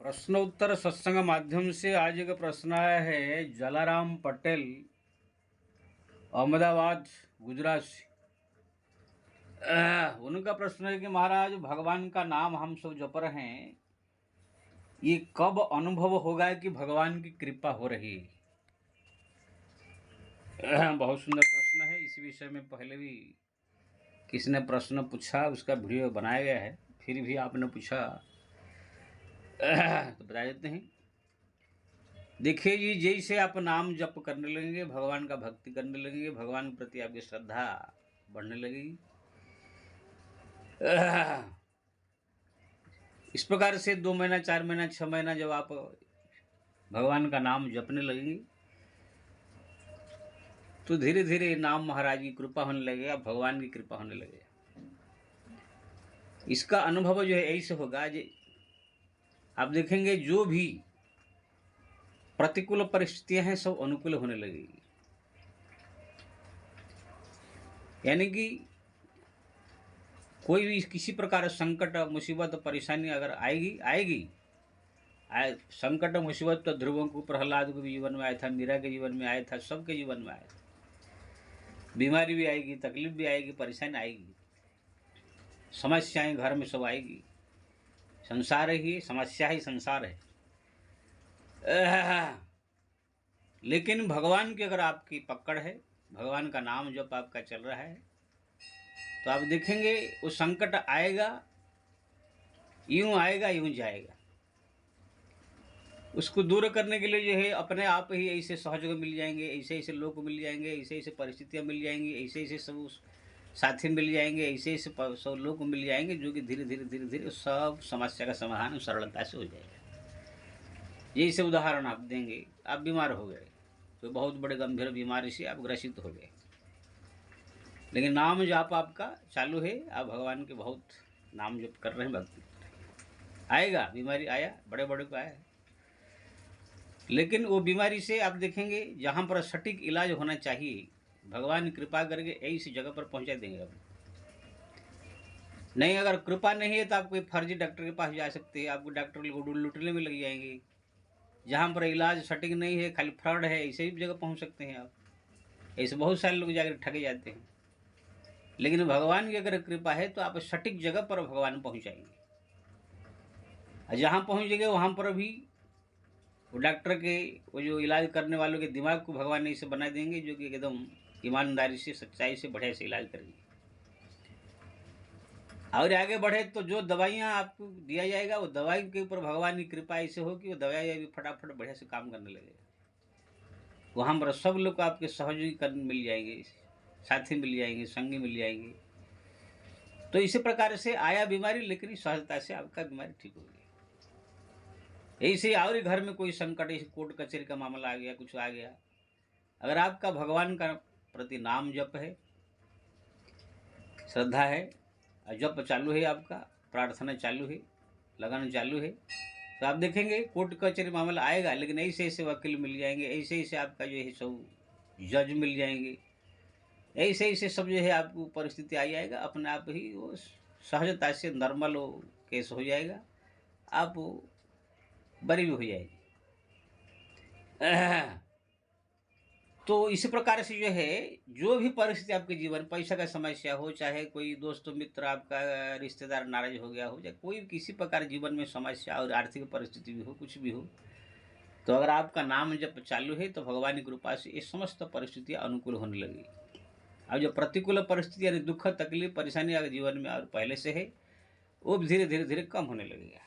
प्रश्नोत्तर सत्संग माध्यम से आज एक प्रश्न आया है जलाराम पटेल अहमदाबाद गुजरात से। उनका प्रश्न है कि महाराज भगवान का नाम हम सब जप रहे हैं, ये कब अनुभव होगा कि भगवान की कृपा हो रही है। बहुत सुंदर प्रश्न है। इस विषय में पहले भी किसी ने प्रश्न पूछा, उसका वीडियो बनाया गया है, फिर भी आपने पूछा तो बता देते हैं। देखिए जी, जैसे आप नाम जप करने लगेंगे, भगवान का भक्ति करने लगेंगे, भगवान के प्रति आपकी श्रद्धा बढ़ने लगेगी। इस प्रकार से 2 महीना, 4 महीना, 6 महीना जब आप भगवान का नाम जपने लगेंगे तो धीरे धीरे नाम महाराज की कृपा होने लगेगा, भगवान की कृपा होने लगेगा। इसका अनुभव जो है ऐसे होगा, जो आप देखेंगे जो भी प्रतिकूल परिस्थितियां हैं सब अनुकूल होने लगेगी। यानी कि कोई भी किसी प्रकार संकट, मुसीबत, परेशानी अगर आएगी संकट मुसीबत तो ध्रुवों को, प्रहलाद को भी जीवन में आया था, मीरा के जीवन में आया था, सबके जीवन में आया था। बीमारी भी आएगी, तकलीफ भी आएगी, परेशानी आएगी, समस्याएं घर में सब आएगी। संसार ही समस्या ही संसार है। लेकिन भगवान की अगर आपकी पकड़ है, भगवान का नाम जब आपका चल रहा है तो आप देखेंगे वो संकट आएगा, यूं जाएगा। उसको दूर करने के लिए जो है अपने आप ही ऐसे सहयोग मिल जाएंगे, ऐसे ऐसे लोग मिल जाएंगे, ऐसे ऐसे परिस्थितियां मिल जाएंगी, ऐसे ऐसे सब साथी मिल जाएंगे, ऐसे ऐसे सब लोग मिल जाएंगे जो कि धीरे धीरे सब समस्या का समाधान सरलता से हो जाएगा। यही से उदाहरण आप देंगे, आप बीमार हो गए, तो बहुत बड़े गंभीर बीमारी से आप ग्रसित हो गए, लेकिन नाम जाप आपका चालू है, आप भगवान के बहुत नाम जप कर रहे हैं, भक्ति आएगा। बीमारी आया, बड़े बड़े को आया है, लेकिन वो बीमारी से आप देखेंगे जहाँ पर सटीक इलाज होना चाहिए, भगवान कृपा करके ऐसी जगह पर पहुंचा देंगे। अब नहीं, अगर कृपा नहीं है तो आप कोई फर्जी डॉक्टर के पास जा सकते हैं, आपको डॉक्टर लूटने में लग जाएंगे। जहाँ पर इलाज सटीक नहीं है, खाली फ्रॉड है, ऐसे ही जगह पहुँच सकते हैं आप। ऐसे बहुत सारे लोग जाकर ठगे जाते हैं। लेकिन भगवान की अगर कृपा है तो आप सटीक जगह पर भगवान पहुँचाएंगे। जहाँ पहुँचेंगे वहाँ पर भी वो डॉक्टर के, वो जो इलाज करने वालों के दिमाग को भगवान ऐसे बना देंगे जो कि एकदम ईमानदारी से, सच्चाई से, बढ़िया से इलाज करेंगे। और आगे बढ़े तो जो दवाइयाँ आपको दिया जाएगा, वो दवाई के ऊपर भगवान की कृपा ऐसे हो कि वो दवाइयाँ भी फटाफट बढ़िया से काम करने लगेगा। वहाँ पर सब लोग आपके सहयोगी करने मिल जाएंगे, साथी मिल जाएंगे, संगी मिल जाएंगे। तो इसी प्रकार से आया बीमारी, लेकिन सहजता से आपका बीमारी ठीक हो गया। ऐसे और घर में कोई संकट, ऐसे कोर्ट कचहरी का मामला आ गया, कुछ आ गया, अगर आपका भगवान का प्रति नाम जप है, श्रद्धा है, जप चालू है, आपका प्रार्थना चालू है, लगन चालू है, तो आप देखेंगे कोर्ट कचहरी मामला आएगा, लेकिन ऐसे ऐसे वकील मिल जाएंगे, ऐसे ऐसे आपका जो है सब जज मिल जाएंगे, ऐसे ऐसे सब जो है आपको परिस्थिति आ जाएगा, अपने आप ही वो सहजता से नॉर्मल वो केस हो जाएगा, आप बरी भी हो जाएगी। तो इसी प्रकार से जो है, जो भी परिस्थिति आपके जीवन, पैसा का समस्या हो, चाहे कोई दोस्त मित्र आपका रिश्तेदार नाराज हो गया हो, चाहे कोई किसी प्रकार जीवन में समस्या और आर्थिक परिस्थिति भी हो, कुछ भी हो, तो अगर आपका नाम जब चालू है तो भगवान की कृपा से ये समस्त परिस्थितियाँ अनुकूल होने लगेगी। अब जो प्रतिकूल परिस्थिति यानी दुख, तकलीफ, परेशानी अगर जीवन में और पहले से है, वो धीरे धीरे कम होने लगेगा।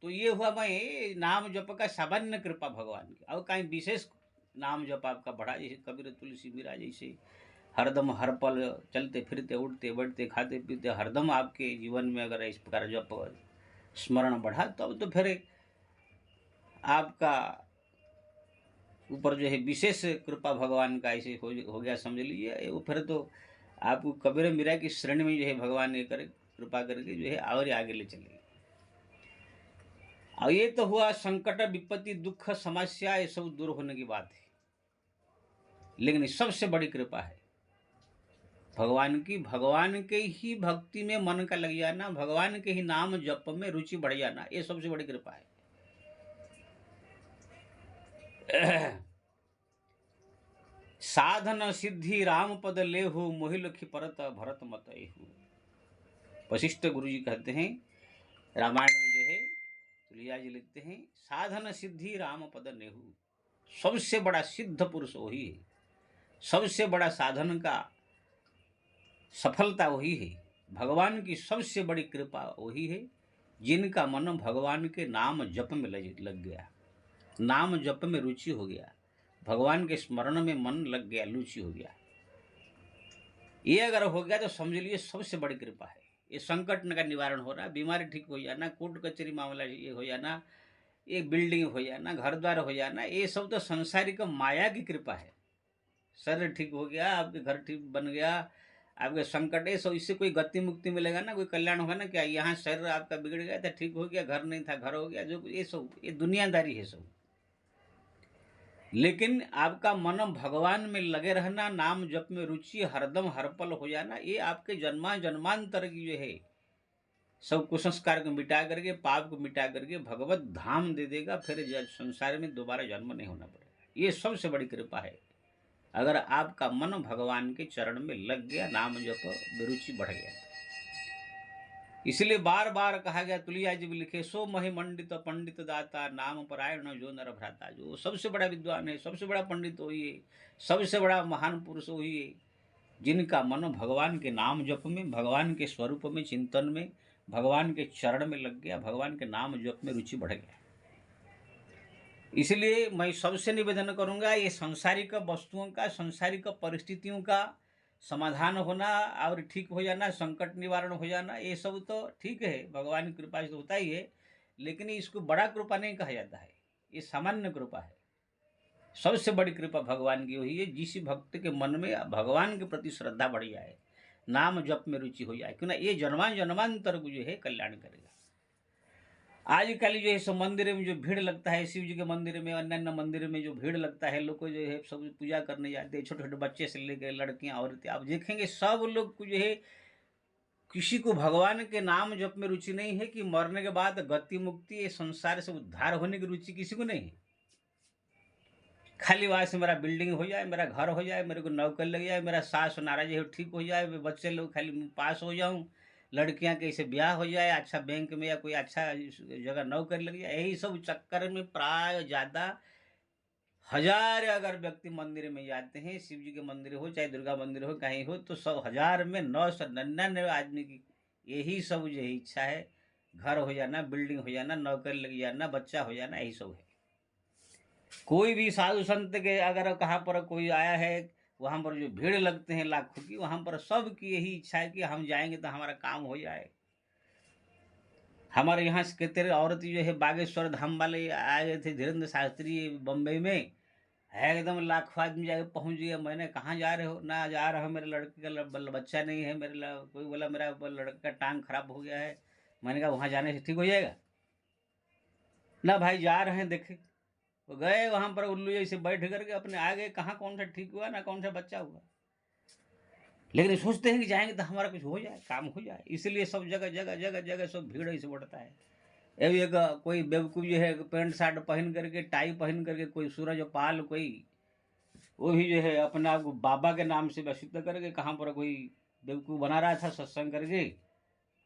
तो ये हुआ मैं नाम जप का सामान्य कृपा भगवान की। और कहीं विशेष नाम जप आपका बढ़ा, जैसे कबीर, तुलसी, मीरा जैसे हरदम हर पल चलते फिरते, उठते बैठते, खाते पीते, हरदम आपके जीवन में अगर इस प्रकार जप स्मरण बढ़ा, तब तो फिर आपका ऊपर जो है विशेष कृपा भगवान का ऐसे हो गया, समझ लीजिए। वो फिर तो आपको कबीर मीरा की श्रेणी में जो है भगवान ये करे, कृपा करके जो है और आगे ले चलेगी। और ये तो हुआ संकट, विपत्ति, दुख, समस्या, ये सब दूर होने की बात है, लेकिन सबसे बड़ी कृपा है भगवान के ही भक्ति में मन का लग जाना, भगवान के ही नाम जप में रुचि बढ़ जाना, ये सबसे बड़ी कृपा है। साधन सिद्धि राम पद लेहु, मोहि लखि परत भरत मत एहु। वशिष्ठ गुरु जी कहते हैं, रामायण में जो है तुलैया जी लिखते हैं, साधन सिद्धि राम पद नेहु, सबसे बड़ा सिद्ध पुरुष वही है, सबसे बड़ा साधन का सफलता वही है, भगवान की सबसे बड़ी कृपा वही है जिनका मन भगवान के नाम जप में लग गया, नाम जप में रुचि हो गया, भगवान के स्मरण में मन लग गया, रुचि हो गया। ये अगर हो गया तो समझ लीजिए सबसे बड़ी कृपा है। ये संकट का निवारण हो रहा, बीमारी ठीक हो जाना, कोर्ट कचहरी मामला ये हो जाना, ये बिल्डिंग हो जाना, घर द्वार हो जाना, ये सब तो संसारिक माया की कृपा है। शरीर ठीक हो गया, आपके घर ठीक बन गया, आपके संकट है सब, इससे कोई गति मुक्ति मिलेगा ना, कोई कल्याण होगा ना? क्या यहाँ शरीर आपका बिगड़ गया था, ठीक हो गया, घर नहीं था घर हो गया, जो ये सब ये दुनियादारी है सब। लेकिन आपका मन भगवान में लगे रहना, नाम जप में रुचि हरदम हर पल हो जाना, ये आपके जन्मांतर की जो है सब कुसंस्कार को मिटा करके, पाप को मिटा करके भगवत धाम दे देगा, फिर संसार में दोबारा जन्म नहीं होना पड़ेगा। ये सबसे बड़ी कृपा है, अगर आपका मन भगवान के चरण में लग गया, नाम जप में रुचि बढ़ गया। इसलिए बार बार कहा गया, तुलैया जी भी लिखे, सो महि मंडित पंडित दाता, नाम परायण जो नर भ्राता। जो सबसे बड़ा विद्वान है, सबसे बड़ा पंडित वही है, सबसे बड़ा महान पुरुष वही है जिनका मन भगवान के नाम जप में, भगवान के स्वरूप में, चिंतन में, भगवान के चरण में लग गया, भगवान के नाम जप में रुचि बढ़ गया। इसलिए मैं सबसे निवेदन करूंगा, ये सांसारिक वस्तुओं का, सांसारिक परिस्थितियों का समाधान होना और ठीक हो जाना, संकट निवारण हो जाना, ये सब तो ठीक है, भगवान की कृपा से तो होता ही है, लेकिन इसको बड़ा कृपा नहीं कहा जाता है, ये सामान्य कृपा है। सबसे बड़ी कृपा भगवान की हुई है, जिस भक्त के मन में भगवान के प्रति श्रद्धा बढ़ जाए, नाम जप में रुचि हो जाए, क्यों ना, ये जन्मांतर को जो है कल्याण करेगा। आजकल जो है सब मंदिर में जो भीड़ लगता है, शिव जी के मंदिर में, अन्य मंदिर में जो भीड़ लगता है, लोग को जो है सब पूजा करने जाते हैं, छोटे छोटे बच्चे से लेकर लड़कियां औरतें, आप देखेंगे सब लोग को जो है, किसी को भगवान के नाम जप में रुचि नहीं है कि मरने के बाद गति मुक्ति, संसार से उद्धार होने की रुचि किसी को नहीं है। खाली वहां से मेरा बिल्डिंग हो जाए, मेरा घर हो जाए, मेरे को नौकरी लग जाए, मेरा सास नाराज है ठीक हो जाए, बच्चे लोग खाली पास हो जाऊं, लड़कियां कैसे ब्याह हो जाए, अच्छा बैंक में या कोई अच्छा जगह नौकरी लग जाए, यही सब चक्कर में प्राय ज़्यादा हजार अगर व्यक्ति मंदिर में जाते हैं, शिव जी के मंदिर हो चाहे दुर्गा मंदिर हो, कहीं हो, तो 100,000 में 999 आदमी की यही सब जो इच्छा है, घर हो जाना, बिल्डिंग हो जाना, नौकरी लग जाना, बच्चा हो जाना, यही सब है। कोई भी साधु संत के अगर कहाँ पर कोई आया है, वहाँ पर जो भीड़ लगते हैं लाखों की, वहाँ पर सब की यही इच्छा है कि हम जाएंगे तो हमारा काम हो जाए। हमारे यहाँ से कितने औरत जो है बागेश्वर धाम वाले आए थे, धीरेन्द्र शास्त्री बम्बई में है, एकदम लाखों आदमी जाके पहुँच गया। मैंने, कहाँ जा रहे हो? ना जा रहा हूँ, मेरे लड़के का बच्चा नहीं है, कोई बोला मेरा लड़के का टांग खराब हो गया है। मैंने कहा वहाँ जाने से ठीक हो जाएगा? ना भाई जा रहे हैं, देखे तो गए वहाँ पर, उल्लू जैसे बैठ करके अपने आ गए, कहाँ कौन सा ठीक हुआ ना कौन सा बच्चा हुआ, लेकिन सोचते हैं कि जाएंगे तो हमारा कुछ हो जाए, काम हो जाए, इसलिए सब जगह जगह जगह जगह सब भीड़ ऐसे बढ़ता है। अभी एक कोई बेवकूफ़ जो है पैंट शर्ट पहन करके, टाई पहन करके, कोई सूरज पाल, कोई वो भी जो है अपने आप को बाबा के नाम से प्रसिद्ध करके कहाँ पर कोई बेवकूफ़ बना रहा था सत्संग करके,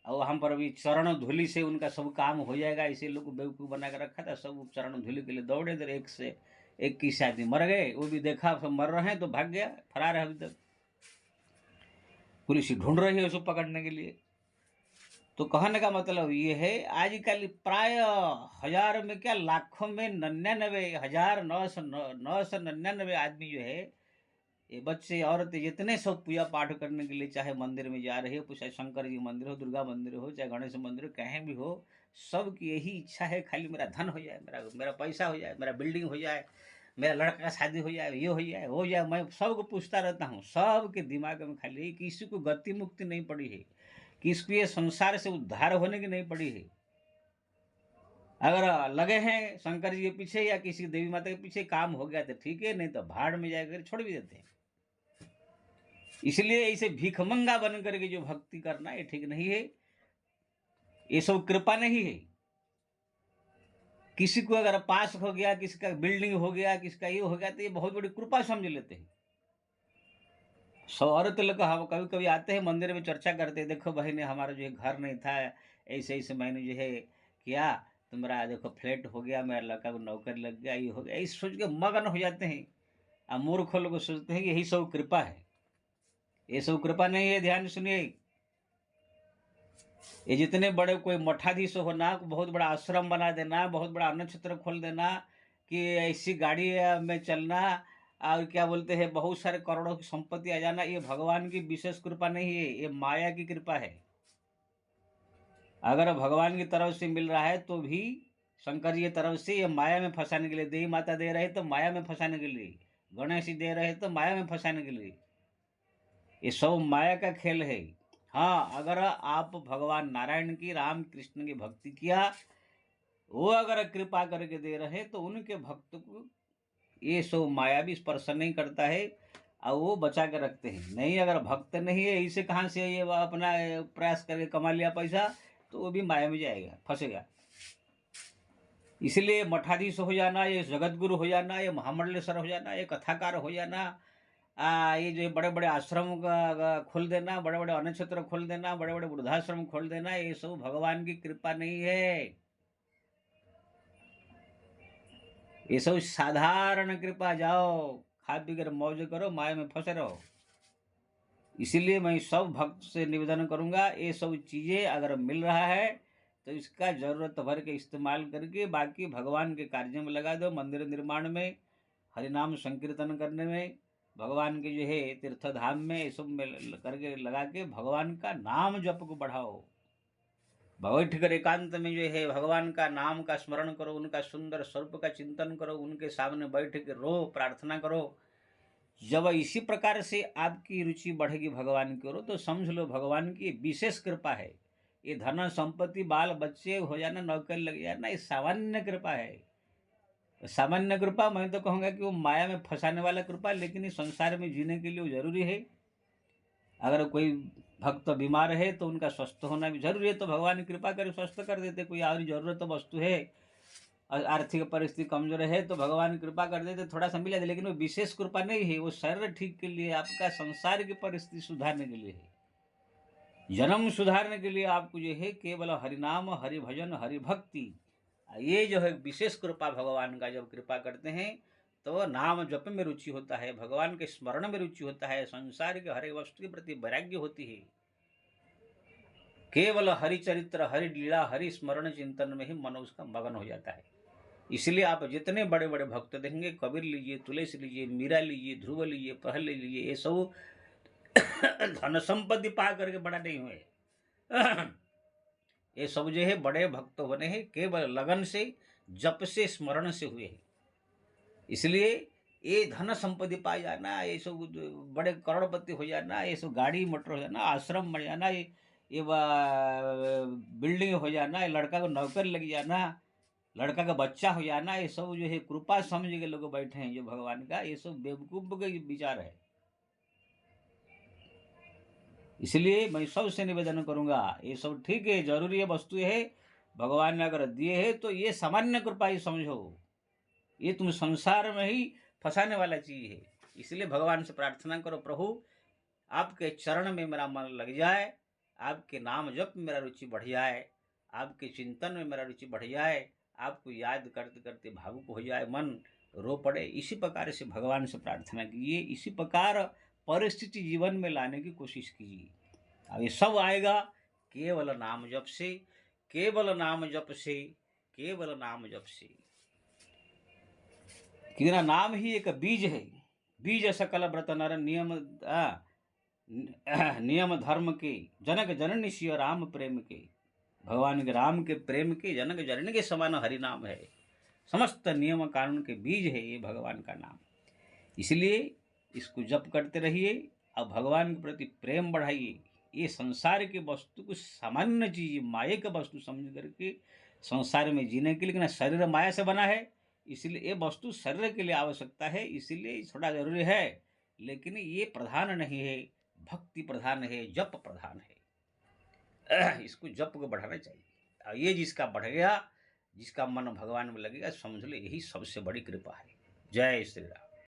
और वहाँ पर अभी चरण धूलि से उनका सब काम हो जाएगा, इसे लोग को बेवकूफ़ बना कर रखा था। सब चरण धूलि के लिए दौड़े, इधर एक से 21 आदमी मर गए, वो भी देखा सब मर रहे हैं तो भाग गया, फरार है अभी तक, पुलिस ढूंढ रही है उसको पकड़ने के लिए। तो कहने का मतलब ये है, आजकल प्राय हजार में क्या लाखों में 99,999 आदमी जो है, ये बच्चे औरतें जितने सब पूजा पाठ करने के लिए चाहे मंदिर में जा रहे हो, चाहे शंकर जी मंदिर हो, दुर्गा मंदिर हो, चाहे गणेश मंदिर हो, कहीं भी हो, सबकी यही इच्छा है, खाली मेरा धन हो जाए, मेरा पैसा हो जाए, मेरा बिल्डिंग हो जाए, मेरा लड़का का शादी हो जाए, ये हो जाए हो जाए। मैं सबको पूछता रहता हूँ, सबके दिमाग में खाली किसी को गति मुक्ति नहीं पड़ी है, किसको ये संसार से उद्धार होने की नहीं पड़ी है। अगर लगे हैं शंकर जी के पीछे या किसी देवी माता के पीछे, काम हो गया तो ठीक है, नहीं तो भाड़ में जाकर छोड़ भी देते हैं। इसलिए ऐसे भिखमंगा बन करके जो भक्ति करना ये ठीक नहीं है, ये सब कृपा नहीं है। किसी को अगर पास हो गया, किसी का बिल्डिंग हो गया, किसी का ये हो गया, तो ये बहुत बड़ी कृपा समझ लेते हैं। औरत लोग हम कभी कभी आते हैं मंदिर में, चर्चा करते हैं, देखो बहन हमारा जो है घर नहीं था, ऐसे ऐसे मैंने जो है किया, तुम्हारा देखो फ्लैट हो गया, मेरा लड़का को नौकरी लग गया, ये हो गया, इस सोच के मगन हो जाते हैं। और मूर्ख लोग सोचते हैं कि यही सब कृपा है। ये सब कृपा नहीं है, ध्यान सुनिए। ये जितने बड़े कोई मठाधीश होना, बहुत बड़ा आश्रम बना देना, बहुत बड़ा अन्न क्षेत्र खोल देना, कि ऐसी गाड़ी में चलना, और क्या बोलते हैं बहुत सारे करोड़ों की संपत्ति आ जाना, ये भगवान की विशेष कृपा नहीं है, ये माया की कृपा है। अगर भगवान की तरफ से मिल रहा है तो भी शंकर जी की तरफ से, ये माया में फंसाने के लिए, देवी माता दे रहे तो माया में फंसाने के लिए, गणेश जी दे रहे तो माया में फंसाने के लिए, ये सब माया का खेल है। हाँ, अगर आप भगवान नारायण की, राम कृष्ण की भक्ति किया, वो अगर कृपा करके दे रहे तो उनके भक्त को ये सब माया भी स्पर्श नहीं करता है, और वो बचा के रखते हैं। नहीं, अगर भक्त नहीं है, इसे कहाँ से ये अपना प्रयास करके कमा लिया पैसा, तो वो भी माया में जाएगा, फंसेगा। इसलिए मठाधीश हो जाना, ये जगत गुरु हो जाना, ये महामंडलेश्वर हो जाना, ये कथाकार हो जाना, ये जो बड़े बड़े आश्रम का खोल देना, बड़े बड़े अन्न क्षेत्र खोल देना, बड़े बड़े वृद्धाश्रम खोल देना, ये सब भगवान की कृपा नहीं है। ये सब साधारण कृपा। जाओ खा पी कर मौज करो, माया में फंसे रहो। इसीलिए मैं सब भक्त से निवेदन करूंगा, ये सब चीज़ें अगर मिल रहा है तो इसका जरूरत भर के इस्तेमाल करके बाकी भगवान के कार्य में लगा दो। मंदिर निर्माण में, हरिनाम संकीर्तन करने में, भगवान के जो है तीर्थ धाम में, ये सब में करके लगा के भगवान का नाम जप को बढ़ाओ। बैठ कर एकांत में जो है भगवान का नाम का स्मरण करो, उनका सुंदर स्वरूप का चिंतन करो, उनके सामने बैठ के रो, प्रार्थना करो। जब इसी प्रकार से आपकी रुचि बढ़ेगी भगवान की ओर, तो समझ लो भगवान की विशेष कृपा है। ये धन संपत्ति, बाल बच्चे हो जाना, नौकरी लग जाना, ये सामान्य कृपा है। सामान्य कृपा मैं तो कहूँगा कि वो माया में फंसाने वाला कृपा, लेकिन इस संसार में जीने के लिए वो जरूरी है। अगर कोई भक्त बीमार है तो उनका स्वस्थ होना भी जरूरी है, तो भगवान कृपा कर स्वस्थ कर देते। कोई और जरूरत तो वस्तु है, आर्थिक परिस्थिति कमजोर है, तो भगवान कृपा कर देते, थोड़ा सा मिल जाते, लेकिन वो विशेष कृपा नहीं है। वो शरीर ठीक के लिए, आपका संसार की परिस्थिति सुधारने के लिए है, जन्म सुधारने के लिए आपको जो है केवल हरिनाम, हरि भजन, हरि भक्ति, ये जो है विशेष कृपा भगवान का। जब कृपा करते हैं तो नाम जप में रुचि होता है, भगवान के स्मरण में रुचि होता है, संसार के हर एक वस्तु के प्रति वैराग्य होती है। केवल हरि चरित्र, हरि लीला, हरि स्मरण चिंतन में ही मन उसका मगन हो जाता है। इसलिए आप जितने बड़े बड़े भक्त देखेंगे, कबीर लीजिए, तुलसी लीजिए, मीरा लीजिए, ध्रुव लीजिए, पहले लीजिए, ये सब धन संपत्ति पा करके बड़ा नहीं हुए। ये सब जो है बड़े भक्त बने हैं केवल लगन से, जप से, स्मरण से हुए हैं। इसलिए ये धन संपत्ति पा जाना, ये सब बड़े करोड़पति हो जाना, ये सब गाड़ी मोटर हो जाना, आश्रम बन जाना, ये बिल्डिंग हो जाना, ये लड़का को नौकरी लग जाना, लड़का का बच्चा हो जाना, ये सब जो है कृपा समझ के लोग बैठे हैं जो भगवान का, ये सब बेवकूफ के विचार है। इसलिए मैं सबसे निवेदन करूंगा, ये सब ठीक है, जरूरी है, वस्तु है, भगवान ने अगर दिए है तो ये सामान्य कृपा ही समझो, ये तुम संसार में ही फंसाने वाला चीज है। इसलिए भगवान से प्रार्थना करो, प्रभु आपके चरण में मेरा मन लग जाए, आपके नाम जप में मेरा रुचि बढ़ जाए, आपके चिंतन में मेरा रुचि बढ़ जाए, आपको याद करते करते भावुक हो जाए, मन रो पड़े। इसी प्रकार से भगवान से प्रार्थना कीजिए, इसी प्रकार परिस्थिति जीवन में लाने की कोशिश कीजिए। अब ये सब आएगा केवल नाम जप से, केवल नाम जप से, केवल नाम जप से। क्योंकि नाम ही एक बीज है, बीज सकल व्रत नर नियम, नियम धर्म के, जनक जननी सिय राम प्रेम के। भगवान के राम के प्रेम के, जनक जननी के समान हरि नाम है। समस्त नियम कानून के बीज है ये भगवान का नाम। इसलिए इसको जप करते रहिए और भगवान के प्रति प्रेम बढ़ाइए। ये संसार की वस्तु को सामान्य चीज, माया का वस्तु समझ करके संसार में जीने के लिए, लेकिन शरीर माया से बना है, इसलिए ये वस्तु शरीर के लिए आवश्यकता है, इसलिए थोड़ा जरूरी है, लेकिन ये प्रधान नहीं है। भक्ति प्रधान है, जप प्रधान है। इसको जप को बढ़ाना चाहिए। और ये जिसका बढ़ गया, जिसका मन भगवान में लगेगा, समझ लो यही सबसे बड़ी कृपा है। जय श्री राम।